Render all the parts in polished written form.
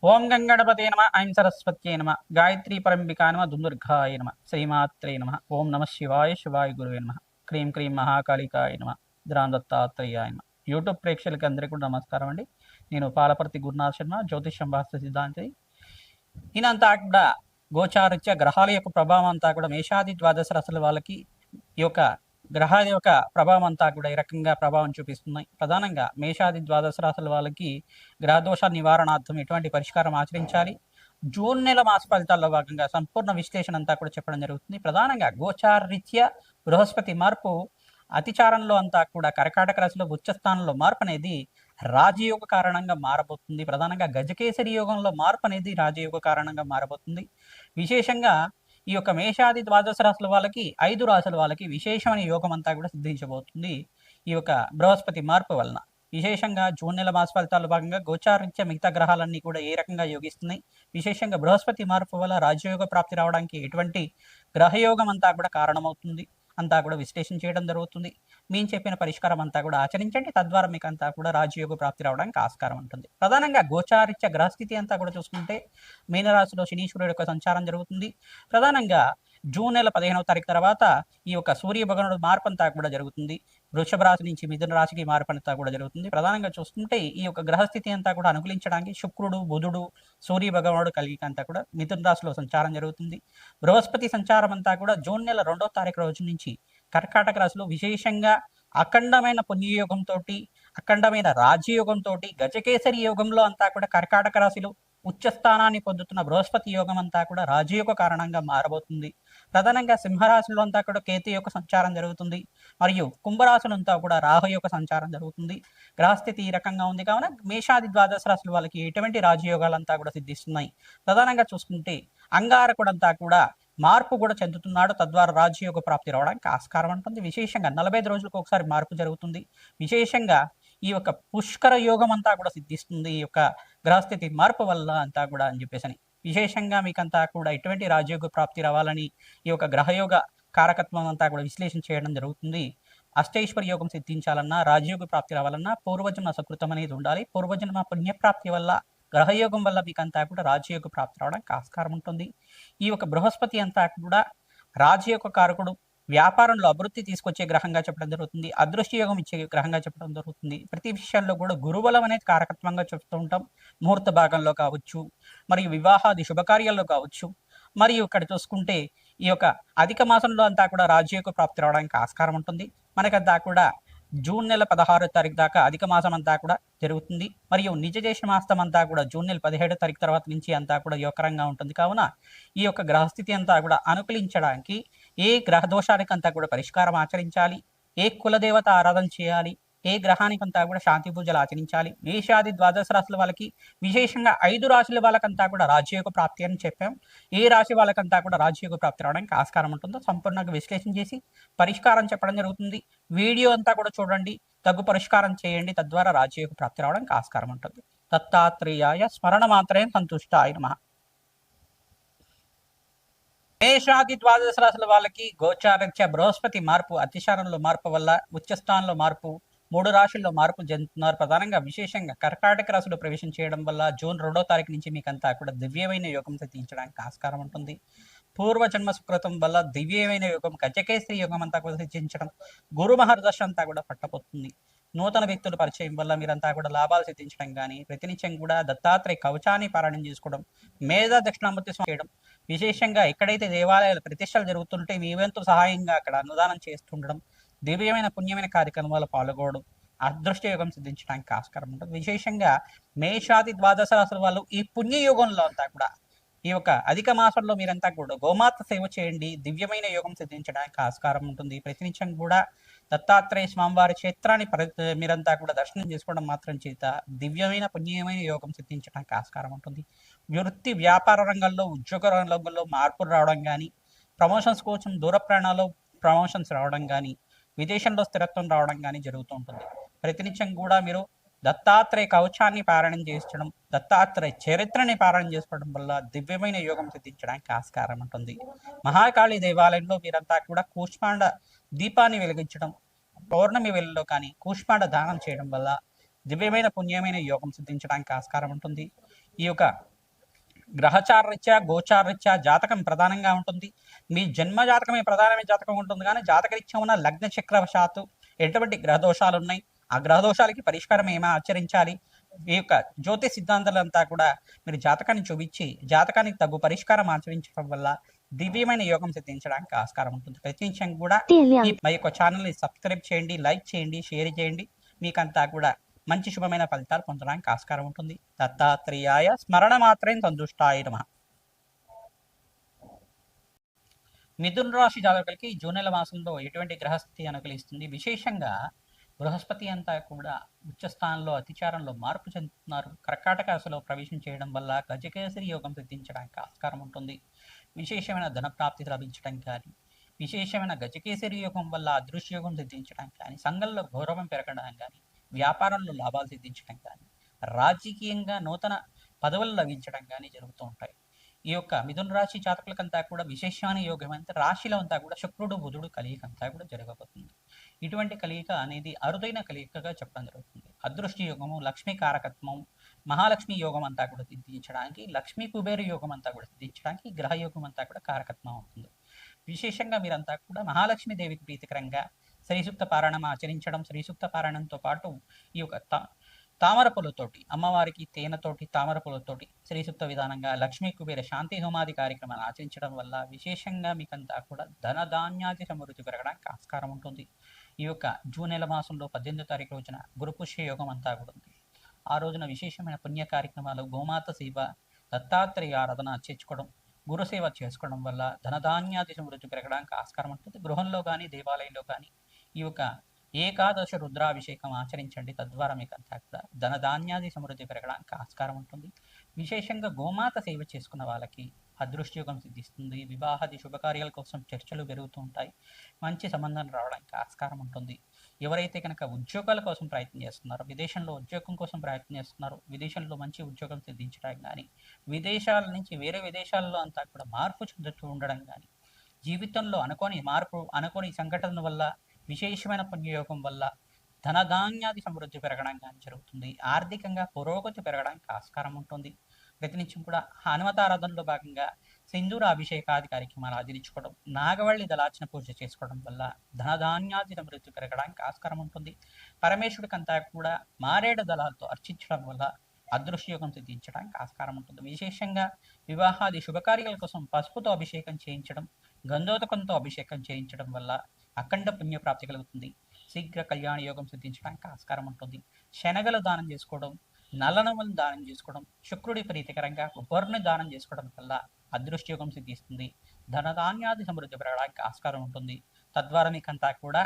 ఓం గంగణపతే నమ ఐం సరస్వత్యై నమ గాయత్రీ పరంబికా నమ దుందుర్గాయ నమ శ్రీమాత్రే నమ ఓం నమ శివాయ శివాయ గురువే నమ క్రీం క్రీం మహాకాళికాయ నమ ద్రాం దత్తాత్రేయాయ నమ. యూట్యూబ్ ప్రేక్షకులకి అందరికీ కూడా నమస్కారం అండి. నేను పాలపర్తి గురునాథ్ శర్మ, జ్యోతిష్యం వాస్తు సిద్ధాంతి. ఈయనంతా కూడా గోచారిత్య గ్రహాల యొక్క ప్రభావం అంతా కూడా మేషాది ద్వాదశ రాశుల వాళ్ళకి ఈ యొక్క గ్రహాల యొక్క ప్రభావం అంతా కూడా ఈ రకంగా ప్రభావం చూపిస్తున్నాయి. ప్రధానంగా మేషాది ద్వాదశ రాశుల వాళ్ళకి గ్రహదోష నివారణార్థం ఎటువంటి పరిష్కారం ఆచరించాలి, జూన్ నెల మాస ఫలితాల్లో భాగంగా సంపూర్ణ విశ్లేషణ అంతా కూడా చెప్పడం జరుగుతుంది. ప్రధానంగా గోచారరీత్యా బృహస్పతి మార్పు అతిచారంలో అంతా కూడా కర్కాటక రాశిలో ఉచ్చస్థానంలో మార్పు అనేది రాజయోగ కారణంగా మారబోతుంది. ప్రధానంగా గజకేసరి యోగంలో మార్పు అనేది రాజయోగ కారణంగా మారబోతుంది. విశేషంగా ఈ యొక్క మేషాది ద్వాదశ రాశుల వాళ్ళకి 5 రాశుల వాళ్ళకి విశేషమైన యోగం అంతా కూడా సిద్ధించబోతుంది ఈ యొక్క బృహస్పతి మార్పు వలన. విశేషంగా జూన్ నెల మాస ఫలితాల్లో భాగంగా గోచారీత్యా మిగతా గ్రహాలన్నీ కూడా ఏ రకంగా యోగిస్తున్నాయి, విశేషంగా బృహస్పతి మార్పు వల్ల రాజయోగ ప్రాప్తి రావడానికి ఎటువంటి గ్రహయోగం అంతా కూడా కారణమవుతుంది అంతా కూడా విశ్లేషణ చేయడం జరుగుతుంది. మేము చెప్పిన పరిష్కారం అంతా కూడా ఆచరించండి, తద్వారా మీకు అంతా కూడా రాజయోగ ప్రాప్తి రావడానికి ఆస్కారం ఉంటుంది. ప్రధానంగా గోచారిత్య గ్రహస్థితి అంతా కూడా చూసుకుంటే మీనరాశిలో శనీశ్వరుడు యొక్క సంచారం జరుగుతుంది. ప్రధానంగా జూన్ నెల 15వ తారీఖు తర్వాత ఈ యొక్క సూర్య భగవానుడు మార్పు అంతా కూడా జరుగుతుంది. వృషభ రాశి నుంచి మిథున రాశికి మార్పు అంతా కూడా జరుగుతుంది. ప్రధానంగా చూస్తుంటే ఈ యొక్క గ్రహస్థితి అంతా కూడా అనుకూలించడానికి శుక్రుడు, బుధుడు, సూర్య భగవానుడు కలిగి అంతా కూడా మిథున రాశిలో సంచారం జరుగుతుంది. బృహస్పతి సంచారం అంతా కూడా జూన్ నెల 2వ తారీఖు రోజు నుంచి కర్కాటక రాశిలో విశేషంగా అఖండమైన పుణ్యయోగంతో, అఖండమైన రాజయోగంతో, గజకేసరి యోగంలో అంతా కూడా కర్కాటక రాశిలో ఉచ్చస్థానాన్ని పొందుతున్న బృహస్పతి యోగం అంతా కూడా రాజయోగ కారణంగా మారబోతుంది. ప్రధానంగా సింహరాశిలో అంతా కూడా కేతు యొక్క సంచారం జరుగుతుంది, మరియు కుంభరాశులు అంతా కూడా రాహు యొక్క సంచారం జరుగుతుంది. గ్రహస్థితి ఈ రకంగా ఉంది కావున మేషాది ద్వాదశ రాశుల వాళ్ళకి ఎటువంటి రాజయోగాలంతా కూడా సిద్ధిస్తున్నాయి. ప్రధానంగా చూసుకుంటే అంగారకుడంతా కూడా మార్పు కూడా చెందుతున్నాడు, తద్వారా రాజయోగ ప్రాప్తి రావడానికి ఆస్కారం ఉంటుంది. విశేషంగా 45 రోజులకు ఒకసారి మార్పు జరుగుతుంది. విశేషంగా ఈ యొక్క పుష్కర యోగం అంతా కూడా సిద్ధిస్తుంది ఈ యొక్క గ్రహస్థితి మార్పు వల్ల అంతా కూడా అని చెప్పేసి. విశేషంగా మీకంతా కూడా ఎటువంటి రాజయోగ ప్రాప్తి రావాలని ఈ యొక్క గ్రహయోగ కారకత్వం అంతా కూడా విశ్లేషణ చేయడం జరుగుతుంది. అష్టైశ్వర యోగం సిద్ధించాలన్నా, రాజయోగ ప్రాప్తి రావాలన్నా పూర్వజన్మ సకృతం అనేది ఉండాలి. పూర్వజన్మ పుణ్యప్రాప్తి వల్ల, గ్రహయోగం వల్ల మీకంతా కూడా రాజయోగ ప్రాప్తి రావడానికి ఆస్కారం ఉంటుంది. ఈ యొక్క బృహస్పతి అంతా కూడా రాజయోగ కారకుడు, వ్యాపారంలో అభివృద్ధి తీసుకొచ్చే గ్రహంగా చెప్పడం జరుగుతుంది. అదృష్ట యోగం ఇచ్చే గ్రహంగా చెప్పడం జరుగుతుంది. ప్రతి విషయంలో కూడా గురుబలం అనేది కారకత్వంగా చెప్తూ ఉంటాం. ముహూర్త భాగంలో కావచ్చు, మరియు వివాహాది శుభకార్యాల్లో కావచ్చు, మరియు ఇక్కడ చూసుకుంటే ఈ యొక్క అధిక మాసంలో అంతా కూడా రాజయోగ ప్రాప్తి రావడానికి ఆస్కారం ఉంటుంది. మనకంతా కూడా జూన్ నెల 16వ తారీఖు దాకా అధిక మాసం అంతా కూడా జరుగుతుంది. మరియు నిజ చేసిన మాసం అంతా కూడా జూన్ నెల 17వ తారీఖు తర్వాత నుంచి అంతా కూడా యోగకరంగా ఉంటుంది. కావున ఈ యొక్క గ్రహస్థితి అంతా కూడా అనుకూలించడానికి ఏ గ్రహ దోషానికి అంతా కూడా పరిష్కారం ఆచరించాలి, ఏ కులదేవత ఆరాధన చేయాలి, ఏ గ్రహానికి అంతా కూడా శాంతి పూజలు ఆచరించాలి. మేషాది ద్వాదశ రాశుల వాళ్ళకి విశేషంగా 5 రాశుల వాళ్ళకంతా కూడా రాజయోగ ప్రాప్తి అని చెప్పాం. ఏ రాశి వాళ్ళకంతా కూడా రాజయోగ ప్రాప్తి రావడానికి ఆస్కారం ఉంటుందో సంపూర్ణంగా విశ్లేషణ చేసి పరిష్కారం చెప్పడం జరుగుతుంది. వీడియో అంతా కూడా చూడండి, తగు పరిష్కారం చేయండి, తద్వారా రాజయోగ ప్రాప్తి రావడానికి ఆస్కారం ఉంటుంది. దత్తాత్రేయాయ స్మరణ మాత్రమే సంతుష్టాయ నమః. మేషాది ద్వాదశ రాశుల వాళ్ళకి గోచారరీత్యా బృహస్పతి మార్పు, అతిశారంలో మార్పు వల్ల ఉచ్చస్థానంలో మార్పు, 3 రాశుల్లో మార్పు చెందుతున్నారు. ప్రధానంగా విశేషంగా కర్కాటక రాశిలో ప్రవేశం చేయడం వల్ల జూన్ 2వ తారీఖు నుంచి మీకంతా కూడా దివ్యమైన యోగం సిద్ధించడానికి ఆస్కారం ఉంటుంది. పూర్వజన్మ సుకృతం వల్ల దివ్యమైన యోగం, గజకేసరి యోగం అంతా కూడా సిద్ధించడం, గురు మహర్దశ అంతా కూడా పట్టబోతుంది. నూతన వ్యక్తుల పరిచయం వల్ల మీరంతా కూడా లాభాలు సిద్ధించడం కానీ, ప్రతినిత్యం కూడా దత్తాత్రేయ కవచాన్ని పారాయణం చేసుకోవడం, మేధా దక్షిణామూర్తి చేయడం, విశేషంగా ఎక్కడైతే దేవాలయాల ప్రతిష్టలు జరుగుతుంటే మీ వంతు సహాయంగా అక్కడ అన్నదానం చేస్తుండడం, దివ్యమైన పుణ్యమైన కార్యక్రమాలు పాల్గొనడం, అదృష్ట యోగం సిద్ధించడానికి ఆస్కారం ఉంటుంది. విశేషంగా మేషాది ద్వాదశ రాశుల వాళ్ళు ఈ పుణ్యయోగంలో అంతా కూడా ఈ యొక్క అధిక మాసంలో మీరంతా కూడా గోమాత సేవ చేయండి, దివ్యమైన యోగం సిద్ధించడానికి ఆస్కారం ఉంటుంది. ప్రతినిత్యం కూడా దత్తాత్రేయ స్వామివారి క్షేత్రాన్ని మీరంతా కూడా దర్శనం చేసుకోవడం మాత్రం చేత దివ్యమైన పుణ్యమైన యోగం సిద్ధించడానికి ఆస్కారం ఉంటుంది. వృత్తి వ్యాపార రంగంలో, ఉద్యోగ రంగంలో మార్పులు రావడం కానీ, ప్రమోషన్స్ కోసం దూర ప్రయాణాల్లో ప్రమోషన్స్ రావడం కానీ, విదేశంలో స్థిరత్వం రావడం కానీ జరుగుతూ ఉంటుంది. ప్రతినిత్యం కూడా మీరు దత్తాత్రేయ కవచాన్ని పారాయణం చేయించడం, దత్తాత్రేయ చరిత్రని పారాయణం చేసుకోవడం వల్ల దివ్యమైన యోగం సిద్ధించడానికి ఆస్కారం ఉంటుంది. మహాకాళి దేవాలయంలో మీరంతా కూడా కూష్మాండ దీపాన్ని వెలిగించడం, పౌర్ణమి వేళల్లో కానీ కూష్మాండ దానం చేయడం వల్ల దివ్యమైన పుణ్యమైన యోగం సిద్ధించడానికి ఆస్కారం ఉంటుంది. ఈ యొక్క గ్రహచారరీత్యా గోచారరీత్యా జాతకం ప్రధానంగా ఉంటుంది. మీ జన్మ జాతకమే ప్రధానమైన జాతకం ఉంటుంది, కానీ జాతకరీత్యా ఉన్న లగ్న చక్రవశాత్తు ఎటువంటి గ్రహదోషాలు ఉన్నాయి, ఆ గ్రహదోషాలకి పరిష్కారం ఏమో ఆచరించాలి. ఈ యొక్క జ్యోతిష్ సిద్ధాంతాలంతా కూడా మీరు జాతకాన్ని చూపించి జాతకానికి తగ్గు పరిష్కారం ఆచరించడం వల్ల దివ్యమైన యోగం సిద్ధించడానికి ఆస్కారం ఉంటుంది. ప్రతి నిమిషం కూడా ఈ మా యొక్క ఛానల్ని సబ్స్క్రైబ్ చేయండి, లైక్ చేయండి, షేర్ చేయండి. మీకంతా కూడా మంచి శుభమైన ఫలితాలు పొందడానికి ఆస్కారం ఉంటుంది. దత్తాత్రేయాయ స్మరణ మాత్రం సంతుష్టాయ నమః. మిథున రాశి జాతకులకి జూన్ నెల మాసంలో ఎటువంటి గ్రహస్థితి అనుకూలిస్తుంది? విశేషంగా బృహస్పతి అంతా కూడా ఉచ్చస్థానంలో అతిచారంలో మార్పు చెందుతున్నారు. కర్కాటక రాశిలో ప్రవేశం చేయడం వల్ల గజకేసరి యోగం సిద్ధించడానికి ఆస్కారం ఉంటుంది. విశేషమైన ధన ప్రాప్తి లభించడం కానీ, విశేషమైన గజకేసరి యోగం వల్ల అదృశ్య యోగం సిద్ధించడం కానీ, సంఘంలో గౌరవం పెరగడం కానీ, వ్యాపారంలో లాభాలు సిద్ధించడం కానీ, రాజకీయంగా నూతన పదవులు లభించడం కానీ జరుగుతూ ఉంటాయి. ఈ యొక్క మిథున రాశి జాతకులకంతా కూడా విశేషమైన యోగం అంటే రాశిలో అంతా కూడా శుక్రుడు బుధుడు కలియిక అంతా కూడా జరగబోతుంది. ఇటువంటి కలియిక అనేది అరుదైన కలియికగా చెప్పడం జరుగుతుంది. అదృష్టి యోగము, లక్ష్మీ కారకత్వం, మహాలక్ష్మి యోగం అంతా కూడా సిద్ధించడానికి, లక్ష్మీ కుబేర యోగం అంతా కూడా సిద్ధించడానికి గ్రహ యోగం అంతా కూడా కారకత్వం అవుతుంది. విశేషంగా మీరంతా కూడా మహాలక్ష్మి దేవికి ప్రీతికరంగా శ్రీసూక్త పారాయణం ఆచరించడం, శ్రీసూక్త పారాయణంతో పాటు ఈ యొక్క తామర పూలతోటి అమ్మవారికి తేనెతోటి తామర పూలతోటి శ్రీసూక్త విధానంగా లక్ష్మీ కుబేర శాంతి హోమాది కార్యక్రమాన్ని ఆచరించడం వల్ల విశేషంగా మీకంతా కూడా ధనధాన్యాది సమృద్ధి పెరగడానికి ఆస్కారం ఉంటుంది. ఈ యొక్క జూన్ నెల మాసంలో 18వ తారీఖు రోజున గురుపుష్య యోగం అంతా కూడా ఉంది. ఆ రోజున విశేషమైన పుణ్య కార్యక్రమాలు, గోమాత సేవ, దత్తాత్రేయ ఆరాధన చేర్చుకోవడం, గురుసేవ చేసుకోవడం వల్ల ధనధాన్యాది సమృద్ధి పెరగడానికి ఆస్కారం ఉంటుంది. గృహంలో కానీ దేవాలయంలో కానీ ఈ యొక్క ఏకాదశ రుద్రాభిషేకం ఆచరించండి. తద్వారా మీకు అంతా కూడా ధనధాన్యాది సమృద్ధి పెరగడానికి ఆస్కారం ఉంటుంది. విశేషంగా గోమాత సేవ చేసుకున్న వాళ్ళకి అదృష్టయోగం సిద్ధిస్తుంది. వివాహాది శుభకార్యాల కోసం చర్చలు పెరుగుతూ ఉంటాయి. మంచి సంబంధం రావడానికి ఆస్కారం ఉంటుంది. ఎవరైతే కనుక ఉద్యోగాల కోసం ప్రయత్నం చేస్తున్నారో, విదేశంలో ఉద్యోగం కోసం ప్రయత్నం చేస్తున్నారో, విదేశంలో మంచి ఉద్యోగం సిద్ధించడం కానీ, విదేశాల నుంచి వేరే విదేశాల్లో అంతా కూడా మార్పు చెందుతూ ఉండడం కానీ, జీవితంలో అనుకోని సంఘటనల వల్ల విశేషమైన పుణ్యయోగం వల్ల ధనధాన్యాది సమృద్ధి పెరగడం కానీ జరుగుతుంది. ఆర్థికంగా పురోగతి పెరగడానికి ఆస్కారం ఉంటుంది. ప్రతినిత్యం కూడా హనుమతారాధనలో భాగంగా సింధూర అభిషేకాది కార్యక్రమాలు ఆచరించుకోవడం, నాగవల్లి దళార్చన పూజ చేసుకోవడం వల్ల ధనధాన్యాది సమృద్ధి పెరగడానికి ఆస్కారం ఉంటుంది. పరమేశ్వరుడికంతా కూడా మారేడు దళాలతో అర్చించడం వల్ల అదృశ్యయోగం సిద్ధించడానికి ఆస్కారం ఉంటుంది. విశేషంగా వివాహాది శుభకార్యాల కోసం పసుపుతో అభిషేకం చేయించడం, గంధోదకంతో అభిషేకం చేయించడం వల్ల అఖండ పుణ్యప్రాప్తి కలుగుతుంది. శీఘ్ర కళ్యాణ యోగం సిద్ధించడానికి ఆస్కారం ఉంటుంది. శనగలు దానం చేసుకోవడం, నల్లనములను దానం చేసుకోవడం, శుక్రుడి ప్రీతికరంగా కొబ్బరిని దానం చేసుకోవడం వల్ల అదృష్టయోగం సిద్ధిస్తుంది. ధనధాన్యాది సమృద్ధి పెరగడానికి ఆస్కారం ఉంటుంది. తద్వారా మీకంతా కూడా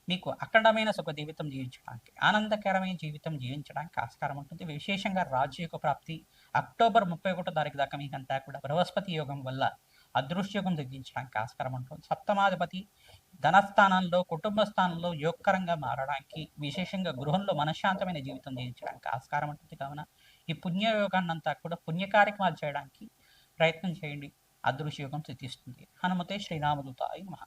మీకు అఖండమైన సుఖ జీవితం జీవించడానికి, ఆనందకరమైన జీవితం జీవించడానికి ఆస్కారం ఉంటుంది. విశేషంగా రాజయోగ ప్రాప్తి అక్టోబర్ 31వ తారీఖు దాకా మీకంతా కూడా బృహస్పతి యోగం వల్ల అదృశ్యయోగం సిద్ధించడానికి ఆస్కారం ఉంటుంది. సప్తమాధిపతి ధనస్థానంలో, కుటుంబ స్థానంలో యోగకరంగా మారడానికి, విశేషంగా గృహంలో మనశ్శాంతమైన జీవితం జీవించడానికి ఆస్కారం ఉంటుంది. కావున ఈ పుణ్యయోగాన్ని అంతా కూడా పుణ్య కార్యక్రమాలు చేయడానికి ప్రయత్నం చేయండి. అదృశ్యయోగం సిద్ధిస్తుంది. హనుమతే శ్రీరామదూతాయ నమః.